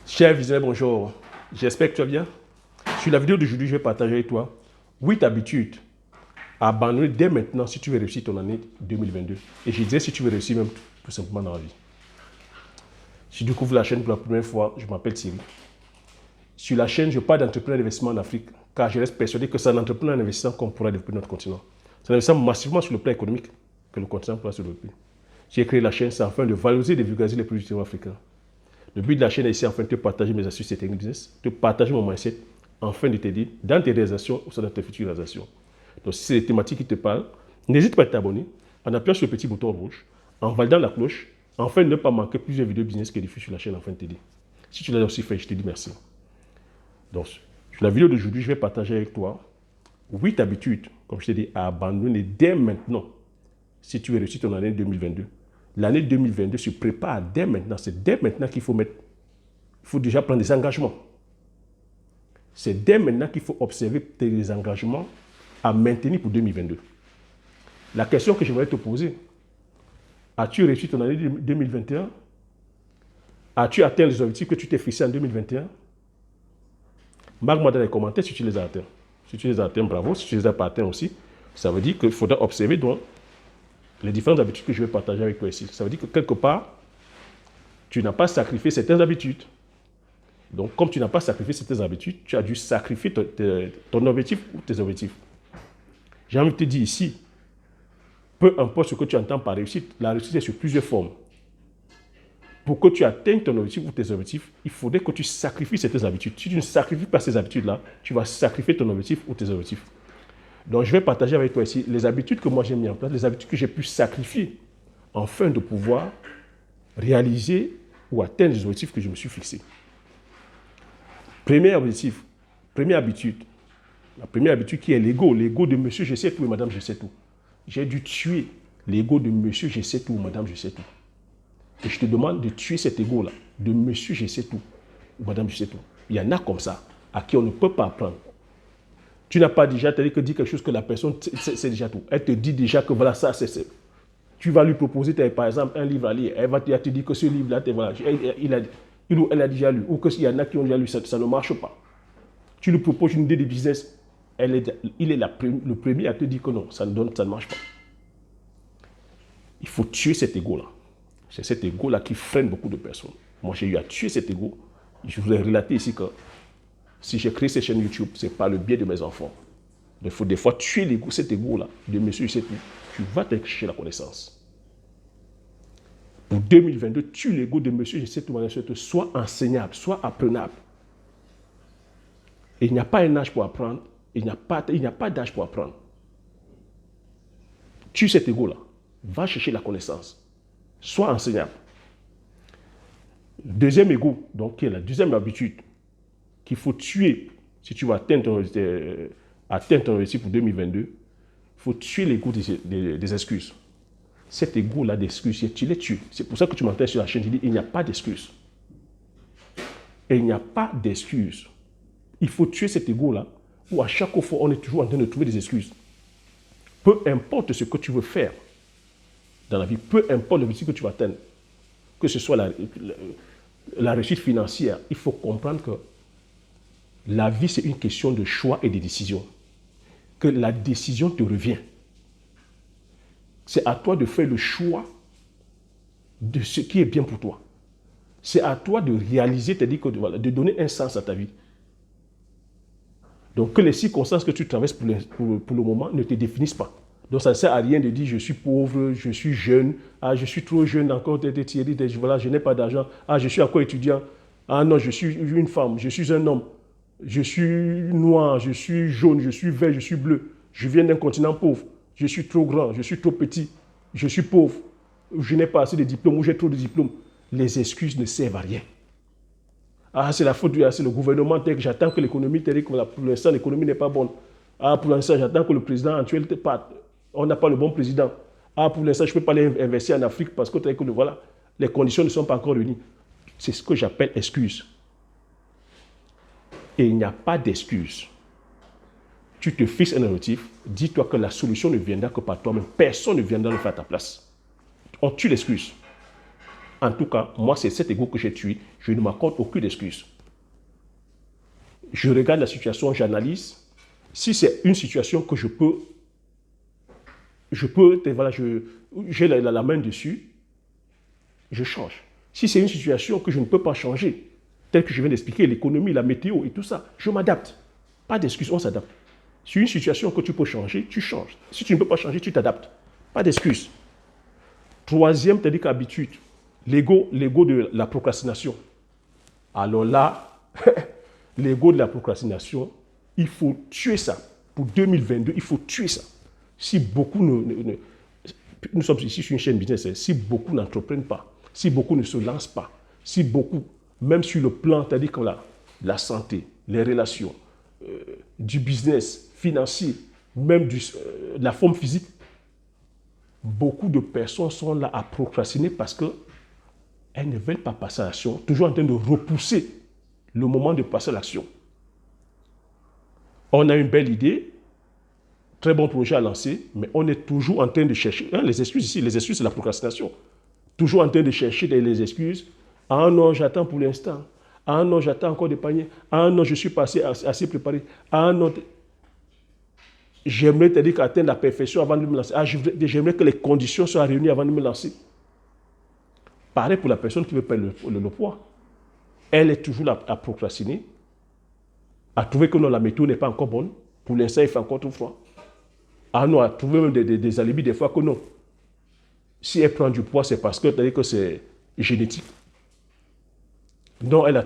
Cher visiteur, bonjour. J'espère que tu vas bien. Sur la vidéo d'aujourd'hui, je vais partager avec toi 8 habitudes à abandonner dès maintenant si tu veux réussir ton année 2022. Et je disais si tu veux réussir même tout simplement dans la vie. Si tu découvres la chaîne pour la première fois, je m'appelle Thierry. Sur la chaîne, je parle d'entrepreneurs d'investissement en Afrique car je reste persuadé que c'est en entrepreneur en investissant qu'on pourra développer notre continent. C'est en investissant massivement sur le plan économique que le continent pourra se développer. J'ai créé la chaîne, c'est afin de valoriser et de vulgariser les produits africains. Le but de la chaîne est ici, enfin, de te partager mes astuces et techniques business, de partager mon mindset, afin de t'aider dans tes réalisations ou dans tes futures réalisations. Donc, si c'est des thématiques qui te parlent, n'hésite pas à t'abonner en appuyant sur le petit bouton rouge, en validant la cloche, afin de ne pas manquer plusieurs vidéos business qui diffusent sur la chaîne, afin de t'aider. Si tu l'as aussi fait, je te dis merci. Donc, sur la vidéo d'aujourd'hui, je vais partager avec toi 8 habitudes, comme je t'ai dit, à abandonner dès maintenant, si tu veux réussir ton année 2022. L'année 2022 se prépare dès maintenant. C'est dès maintenant qu'il faut mettre. Il faut déjà prendre des engagements. C'est dès maintenant qu'il faut observer tes engagements à maintenir pour 2022. La question que j'aimerais te poser, as-tu réussi ton année 2021? As-tu atteint les objectifs que tu t'es fixés en 2021? Marque-moi dans les commentaires si tu les as atteints. Si tu les as atteints, bravo. Si tu les as pas atteints aussi, ça veut dire qu'il faudra observer donc les différentes habitudes que je vais partager avec toi ici. Ça veut dire que quelque part, tu n'as pas sacrifié certaines habitudes. Donc, comme tu n'as pas sacrifié certaines habitudes, tu as dû sacrifier ton objectif ou tes objectifs. J'ai envie de te dire ici, peu importe ce que tu entends par réussite, la réussite est sur plusieurs formes. Pour que tu atteignes ton objectif ou tes objectifs, il faudrait que tu sacrifies certaines habitudes. Si tu ne sacrifies pas ces habitudes-là, tu vas sacrifier ton objectif ou tes objectifs. Donc, je vais partager avec toi ici les habitudes que moi j'ai mis en place, les habitudes que j'ai pu sacrifier afin de pouvoir réaliser ou atteindre les objectifs que je me suis fixés. Premier objectif, première habitude, la première habitude qui est l'ego de monsieur je sais tout et madame je sais tout. J'ai dû tuer l'ego de monsieur je sais tout ou madame je sais tout. Et je te demande de tuer cet ego-là, de monsieur je sais tout ou madame je sais tout. Il y en a comme ça, à qui on ne peut pas apprendre. Tu n'as pas déjà dit quelque chose que la personne sait déjà tout. Elle te dit déjà que voilà, ça c'est. Tu vas lui proposer, par exemple, un livre à lire. Elle va te dire que ce livre-là, voilà, il ou elle a déjà lu. Ou qu'il y en a qui ont déjà lu, ça ne marche pas. Tu lui proposes une idée de business. Il est le premier à te dire que non, ça ne marche pas. Il faut tuer cet ego-là. C'est cet ego-là qui freine beaucoup de personnes. Moi, j'ai eu à tuer cet ego. Je voulais relater ici que si j'ai créé cette chaîne YouTube, c'est par le biais de mes enfants. Il faut des fois tuer l'ego, cet ego-là, de monsieur, c'est tout. Tu vas te chercher la connaissance. Pour 2022, tue l'ego de monsieur, je sais tout, soit enseignable, soit apprenable. Et il n'y a pas un âge pour apprendre, il n'y a pas d'âge pour apprendre. Tue cet ego-là. Va chercher la connaissance. Sois enseignable. Deuxième ego, donc qui est la deuxième habitude qu'il faut tuer si tu veux atteindre ton objectif pour 2022, il faut tuer l'ego des excuses. Cet ego-là d'excuses, tu les tues. C'est pour ça que tu m'entends sur la chaîne, je dis il n'y a pas d'excuses. Et il n'y a pas d'excuses. Il faut tuer cet ego-là où à chaque fois on est toujours en train de trouver des excuses. Peu importe ce que tu veux faire dans la vie, peu importe l'objectif que tu vas atteindre, que ce soit la réussite financière, il faut comprendre que la vie c'est une question de choix et de décision. Que la décision te revient. C'est à toi de faire le choix de ce qui est bien pour toi. C'est à toi de réaliser, de donner un sens à ta vie. Donc que les circonstances que tu traverses pour le moment ne te définissent pas. Donc ça ne sert à rien de dire je suis pauvre, je suis jeune, je suis trop jeune encore, voilà, je n'ai pas d'argent, je suis encore étudiant, non, je suis une femme, je suis un homme, je suis noir, je suis jaune, je suis vert, je suis bleu, je viens d'un continent pauvre, je suis trop grand, je suis trop petit, je suis pauvre, je n'ai pas assez de diplômes ou j'ai trop de diplômes. Les excuses ne servent à rien. C'est la faute c'est le gouvernement, j'attends que l'économie, pour l'instant l'économie n'est pas bonne. Pour l'instant j'attends que le président actuel parte. On n'a pas le bon président. Pour l'instant je ne peux pas aller investir en Afrique parce que voilà, les conditions ne sont pas encore réunies. C'est ce que j'appelle excuse. Et il n'y a pas d'excuse. Tu te fixes un objectif, dis-toi que la solution ne viendra que par toi-même. Personne ne viendra le faire à ta place. On tue l'excuse. En tout cas, moi, c'est cet ego que j'ai tué. Je ne m'accorde aucune excuse. Je regarde la situation, j'analyse. Si c'est une situation que voilà, j'ai la main dessus, je change. Si c'est une situation que je ne peux pas changer, telle que je viens d'expliquer, l'économie, la météo et tout ça, je m'adapte. Pas d'excuse, on s'adapte. Si une situation que tu peux changer, tu changes. Si tu ne peux pas changer, tu t'adaptes. Pas d'excuse. Troisième, t'as dit qu'habitude, l'ego de la procrastination. Alors là, l'ego de la procrastination, il faut tuer ça. Pour 2022, il faut tuer ça. Si beaucoup nous sommes ici sur une chaîne business, si beaucoup n'entreprennent pas, si beaucoup ne se lancent pas, si beaucoup, même sur le plan, c'est-à-dire comme la santé, les relations, du business, financier, même de la forme physique, beaucoup de personnes sont là à procrastiner parce qu'elles ne veulent pas passer à l'action, toujours en train de repousser le moment de passer à l'action. On a une belle idée, très bon projet à lancer, mais on est toujours en train de chercher, les excuses ici, les excuses c'est la procrastination, toujours en train de chercher les excuses. Ah non, j'attends pour l'instant. Ah non, j'attends encore des paniers. Ah non, je suis pas assez préparé. Ah non, j'aimerais te dire qu'atteindre la perfection avant de me lancer. Ah, j'aimerais que les conditions soient réunies avant de me lancer. Pareil pour la personne qui veut perdre le poids. Elle est toujours là à procrastiner, à trouver que non, la météo n'est pas encore bonne. Pour l'instant, il fait encore trop froid. Ah non, à trouver même des alibis des fois que non. Si elle prend du poids, c'est parce que c'est génétique. Non, elle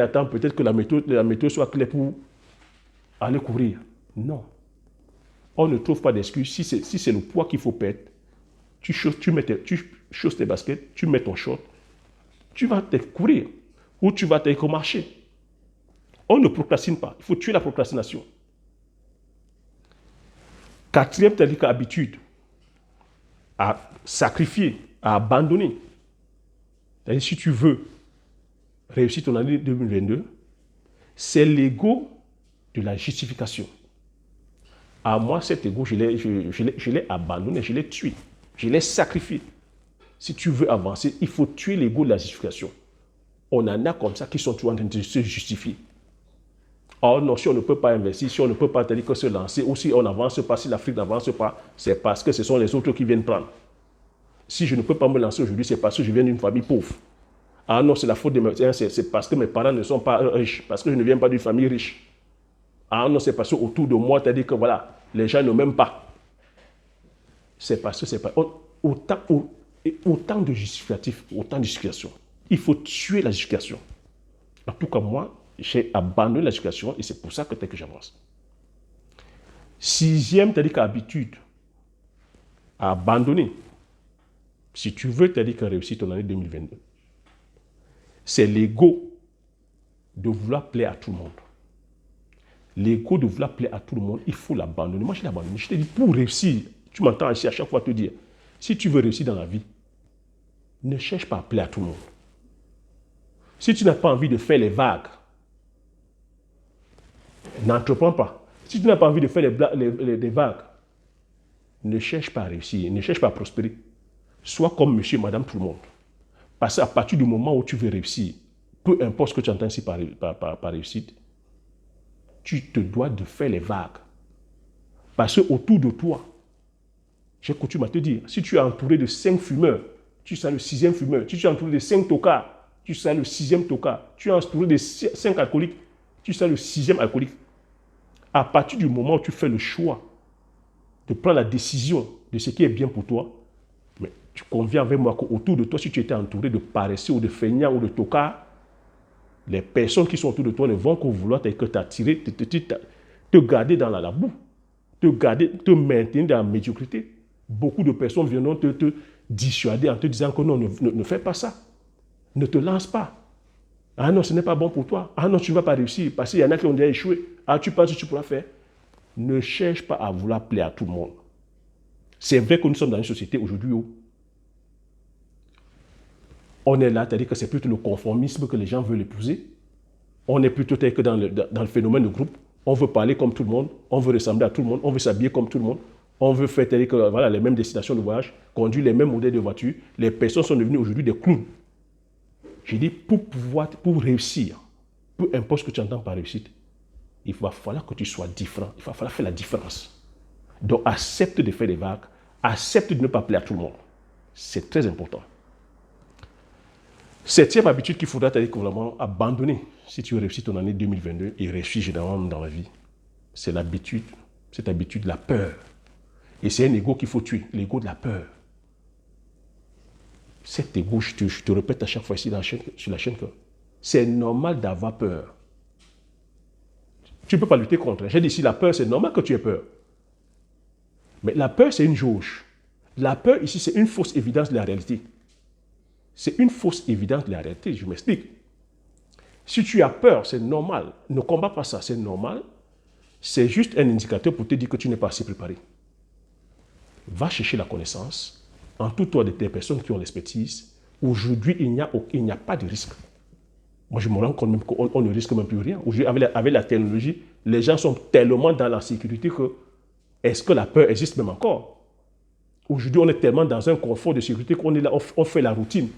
attend peut-être que la météo soit claire pour aller courir. Non. On ne trouve pas d'excuse. Si c'est le poids qu'il faut perdre, tu chausses tes baskets, tu mets ton short, tu vas te courir ou tu vas te marcher. On ne procrastine pas. Il faut tuer la procrastination. Quatrième, c'est-à-dire qu'habitude à sacrifier, à abandonner. C'est-à-dire si tu veux réussir ton année 2022, c'est l'ego de la justification. À moi, cet ego, je l'ai abandonné, je l'ai tué, je l'ai sacrifié. Si tu veux avancer, il faut tuer l'ego de la justification. On en a comme ça qui sont toujours en train de se justifier. Oh non, si on ne peut pas investir, si on ne peut pas que se lancer, ou si on n'avance pas, si l'Afrique n'avance pas, c'est parce que ce sont les autres qui viennent prendre. Si je ne peux pas me lancer aujourd'hui, c'est parce que je viens d'une famille pauvre. Ah non, c'est la faute de mes parents, c'est parce que mes parents ne sont pas riches, parce que je ne viens pas d'une famille riche. Ah non, c'est parce que autour de moi, c'est-à-dire que voilà, les gens ne m'aiment pas. C'est parce que c'est pas. Autant de justificatifs, autant de justifications. Il faut tuer la justification. En tout cas, moi, j'ai abandonné la justification et c'est pour ça que j'avance. Sixième, c'est-à-dire qu'habitude à abandonner. Si tu veux, c'est-à-dire que réussir ton année 2022, c'est l'ego de vouloir plaire à tout le monde. L'ego de vouloir plaire à tout le monde, il faut l'abandonner. Moi, je l'ai abandonné. Je te dis, pour réussir, tu m'entends ici à chaque fois te dire, si tu veux réussir dans la vie, ne cherche pas à plaire à tout le monde. Si tu n'as pas envie de faire les vagues, n'entreprends pas. Si tu n'as pas envie de faire les vagues, ne cherche pas à réussir, ne cherche pas à prospérer. Sois comme monsieur, madame, tout le monde. Parce qu'à partir du moment où tu veux réussir, peu importe ce que tu entends ici par réussite, tu te dois de faire les vagues. Parce qu'autour de toi, j'ai coutume à te dire, si tu es entouré de 5 fumeurs, tu seras le 6e fumeur. Si tu es entouré de 5 tocards, tu seras le 6e tocard. Tu es entouré de 5 alcooliques, tu seras le 6e alcoolique. À partir du moment où tu fais le choix de prendre la décision de ce qui est bien pour toi, mais tu conviens avec moi qu'autour de toi, si tu étais entouré de paresseux ou de feignants ou de tocards, les personnes qui sont autour de toi ne vont que vouloir t'attirer, te garder dans la boue, te maintenir dans la médiocrité. Beaucoup de personnes viendront te dissuader en te disant que non, ne fais pas ça. Ne te lance pas. Ah non, ce n'est pas bon pour toi. Ah non, tu ne vas pas réussir parce qu'il y en a qui ont déjà échoué. Ah, tu penses que tu pourras faire? Ne cherche pas à vouloir plaire à tout le monde. C'est vrai que nous sommes dans une société aujourd'hui où on est là, c'est-à-dire que c'est plutôt le conformisme que les gens veulent épouser. On est plutôt dans le phénomène de groupe. On veut parler comme tout le monde, on veut ressembler à tout le monde, on veut s'habiller comme tout le monde, On veut faire que, voilà, les mêmes destinations de voyage, conduire les mêmes modèles de voitures. Les personnes sont devenues aujourd'hui des clowns. J'ai dit, pour réussir, peu importe ce que tu entends par réussite, il va falloir que tu sois différent. Il va falloir faire la différence. Donc, accepte de faire des vagues. Accepte de ne pas plaire à tout le monde. C'est très important. Septième habitude qu'il faudra vraiment abandonner si tu réussis ton année 2022 et réussis généralement dans la vie, c'est cette habitude de la peur. Et c'est un ego qu'il faut tuer, l'ego de la peur. Cet ego, je te répète à chaque fois ici sur la chaîne que c'est normal d'avoir peur. Tu ne peux pas lutter contre. J'ai dit ici, la peur, c'est normal que tu aies peur. Mais la peur, c'est une jauge. La peur, ici, c'est une fausse évidence de la réalité. C'est une fausse évidence de la réalité, je m'explique. Si tu as peur, c'est normal. Ne combats pas ça, c'est normal. C'est juste un indicateur pour te dire que tu n'es pas assez préparé. Va chercher la connaissance. Entoure-toi de tes personnes qui ont l'expertise. Aujourd'hui, il n'y a pas de risque. Moi, je me rends compte même qu'on ne risque même plus rien. Aujourd'hui, avec la technologie, les gens sont tellement dans la sécurité que est-ce que la peur existe même encore? Aujourd'hui, on est tellement dans un confort de sécurité qu'on est là, on fait la routine.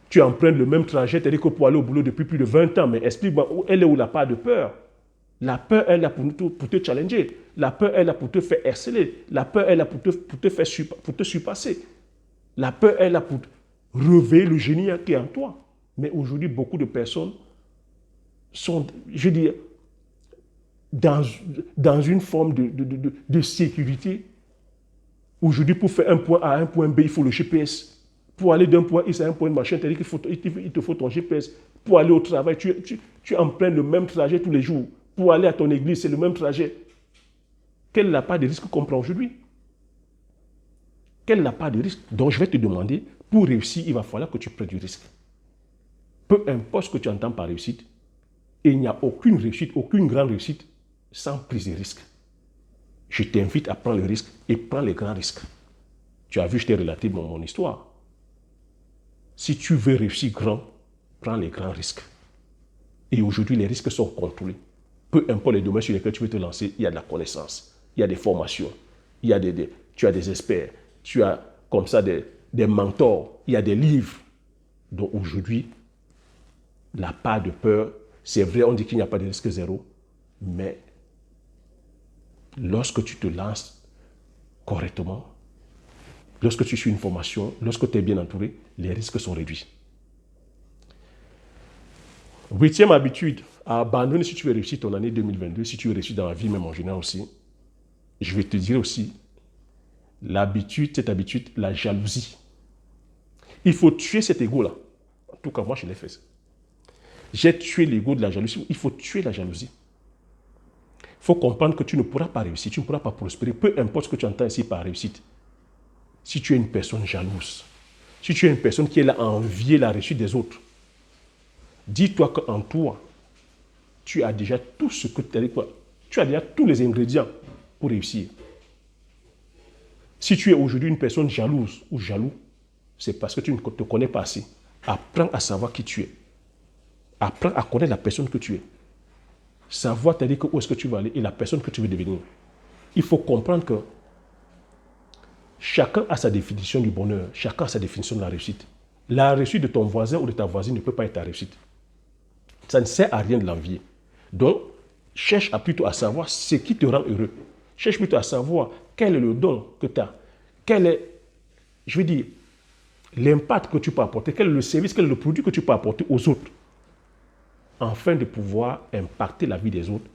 Tu empruntes le même trajet, c'est-à-dire que pour aller au boulot depuis plus de 20 ans, mais explique-moi, elle est où la part de peur? La peur, elle est là pour te challenger. La peur, elle est là pour te faire exceller. La peur, elle est là pour te surpasser. La peur, elle est là pour réveiller le génie qui est en toi. Mais aujourd'hui, beaucoup de personnes sont, je veux dire, dans une forme de sécurité. Aujourd'hui, pour faire un point A à un point B, il faut le GPS. Pour aller d'un point X à un point de machin, c'est-à-dire qu'il te faut ton GPS. Pour aller au travail, tu empruntes le même trajet tous les jours. Pour aller à ton église, c'est le même trajet. Quelle est la part de risque qu'on prend aujourd'hui? Quelle est la part de risque? Donc, je vais te demander, pour réussir, il va falloir que tu prennes du risque. Peu importe ce que tu entends par réussite, il n'y a aucune réussite, aucune grande réussite sans prise de risque. Je t'invite à prendre le risque et prends les grands risques. Tu as vu, je t'ai relaté mon histoire. Si tu veux réussir grand, prends les grands risques. Et aujourd'hui, les risques sont contrôlés. Peu importe les domaines sur lesquels tu veux te lancer, il y a de la connaissance, il y a des formations, tu as des experts, tu as comme ça des mentors, il y a des livres. Donc aujourd'hui, la part de peur, c'est vrai, on dit qu'il n'y a pas de risque zéro, mais lorsque tu te lances correctement, lorsque tu suis une formation, lorsque tu es bien entouré, les risques sont réduits. Huitième habitude, à abandonner si tu veux réussir ton année 2022, si tu veux réussir dans la vie même en général aussi, je vais te dire aussi, cette habitude, la jalousie. Il faut tuer cet ego-là. En tout cas, moi, je l'ai fait. J'ai tué l'ego de la jalousie. Il faut tuer la jalousie. Il faut comprendre que tu ne pourras pas réussir, tu ne pourras pas prospérer, peu importe ce que tu entends ici par réussite. Si tu es une personne jalouse, si tu es une personne qui est là à envier la réussite des autres, dis-toi qu'en toi, tu as déjà tout ce que tu as déjà tous les ingrédients pour réussir. Si tu es aujourd'hui une personne jalouse ou jaloux, c'est parce que tu ne te connais pas assez. Apprends à savoir qui tu es. Apprends à connaître la personne que tu es. Savoir, c'est-à-dire où est-ce que tu vas aller et la personne que tu veux devenir. Il faut comprendre que chacun a sa définition du bonheur, chacun a sa définition de la réussite. La réussite de ton voisin ou de ta voisine ne peut pas être ta réussite. Ça ne sert à rien de l'envier. Donc, cherche plutôt à savoir ce qui te rend heureux. Cherche plutôt à savoir quel est le don que tu as. Quel est, je veux dire, l'impact que tu peux apporter, quel est le service, quel est le produit que tu peux apporter aux autres, afin de pouvoir impacter la vie des autres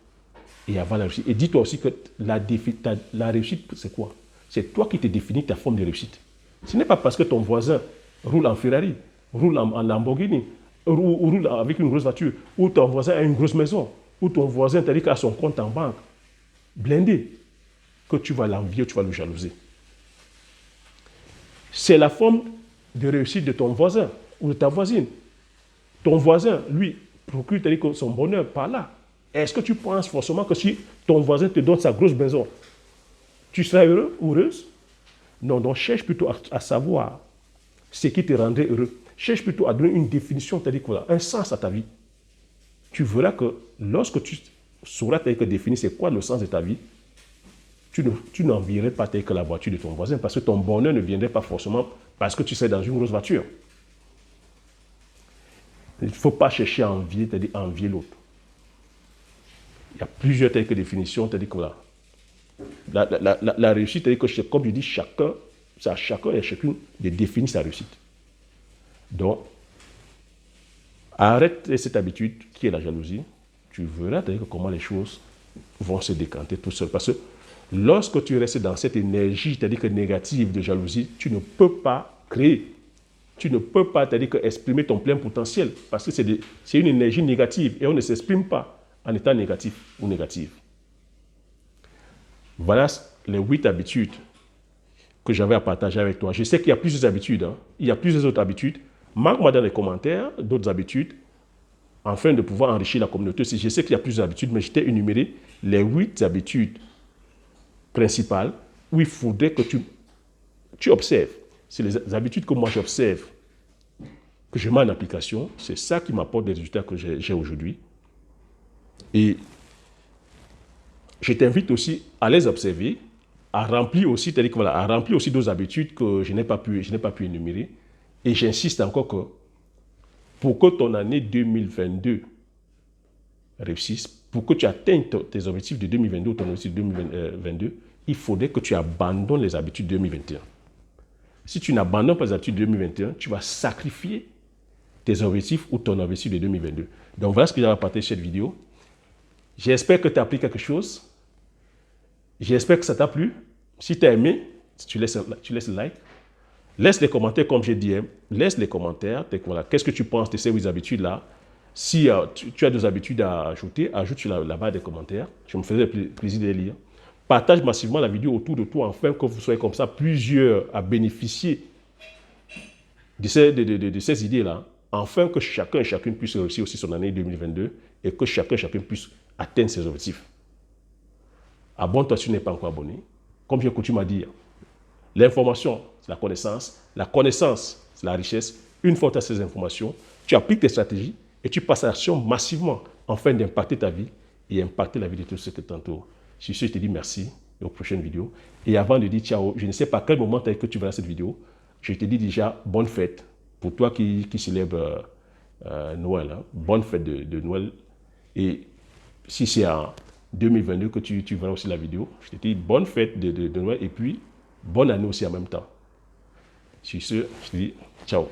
et avoir la réussite. Et dis-toi aussi que la réussite, c'est quoi? C'est toi qui te définis ta forme de réussite. Ce n'est pas parce que ton voisin roule en Ferrari, roule en Lamborghini, roule avec une grosse voiture, ou ton voisin a une grosse maison, ou ton voisin t'a dit qu'il a son compte en banque blindé, que tu vas l'envier, tu vas le jalouser. C'est la forme de réussite de ton voisin ou de ta voisine. Ton voisin, lui, procure son bonheur par là. Est-ce que tu penses forcément que si ton voisin te donne sa grosse maison, tu seras heureux ou heureuse? Non, donc cherche plutôt à savoir ce qui te rendrait heureux. Cherche plutôt à donner une définition, c'est-à-dire quoi, un sens à ta vie. Tu verras que lorsque tu sauras définir c'est quoi le sens de ta vie, tu n'envierais pas tel que la voiture de ton voisin parce que ton bonheur ne viendrait pas forcément parce que tu serais dans une grosse voiture. Il ne faut pas chercher à envier, c'est-à-dire envier l'autre. Il y a plusieurs telles que définitions, c'est-à-dire que voilà. La réussite, c'est-à-dire que, comme je dis, chacun et chacune de définir sa réussite. Donc, arrête cette habitude qui est la jalousie. Tu verras comment les choses vont se décanter tout seul. Parce que lorsque tu restes dans cette énergie, c'est-à-dire que négative de jalousie, tu ne peux pas créer. Tu ne peux pas, c'est-à-dire que exprimer ton plein potentiel. Parce que c'est une énergie négative et on ne s'exprime pas en étant négatif ou négative. Voilà les 8 habitudes que j'avais à partager avec toi. Je sais qu'il y a plusieurs habitudes. Il y a plusieurs autres habitudes. Marque-moi dans les commentaires d'autres habitudes afin de pouvoir enrichir la communauté. Je sais qu'il y a plusieurs habitudes, mais je t'ai énuméré les 8 habitudes principales où il faudrait que tu observes. C'est les habitudes que moi j'observe, que je mets en application. C'est ça qui m'apporte des résultats que j'ai aujourd'hui. Et je t'invite aussi à les observer, à remplir aussi, c'est-à-dire que voilà, à remplir aussi d'autres habitudes que je n'ai pas pu énumérer. Et j'insiste encore que pour que ton année 2022 réussisse, pour que tu atteignes tes objectifs de 2022 ou ton objectif de 2022, il faudrait que tu abandonnes les habitudes de 2021. Si tu n'abandonnes pas les habitudes de 2021, tu vas sacrifier tes objectifs ou ton objectif de 2022. Donc voilà ce que j'avais à partager cette vidéo. J'espère que tu as appris quelque chose. J'espère que ça t'a plu. Si tu as aimé, tu laisses un like. Laisse les commentaires, comme j'ai dit. Laisse les commentaires. Voilà, qu'est-ce que tu penses de ces 8 habitudes-là? Si tu as des habitudes à ajouter, ajoute sur la barre des commentaires. Je me faisais plaisir de les lire. Partage massivement la vidéo autour de toi, afin que vous soyez comme ça plusieurs à bénéficier de ces idées-là, afin que chacun et chacune puisse réussir aussi son année 2022 et que chacun et chacune puisse atteindre ses objectifs. Abonne-toi si tu n'es pas encore abonné. Comme j'ai coutume à dire, l'information, c'est la connaissance. La connaissance, c'est la richesse. Une fois que tu as ces informations, tu appliques tes stratégies et tu passes à l'action massivement afin d'impacter ta vie et impacter la vie de tous ceux que tu entoures. Sur ce, je te dis merci et aux prochaines vidéos. Et avant de dire ciao, je ne sais pas à quel moment que tu verras cette vidéo, je te dis déjà bonne fête pour toi qui célèbre Noël. Bonne fête de Noël. Et si c'est en 2022 que tu verras aussi la vidéo, je te dis bonne fête de Noël et puis bonne année aussi en même temps. Sur ce, je te dis ciao.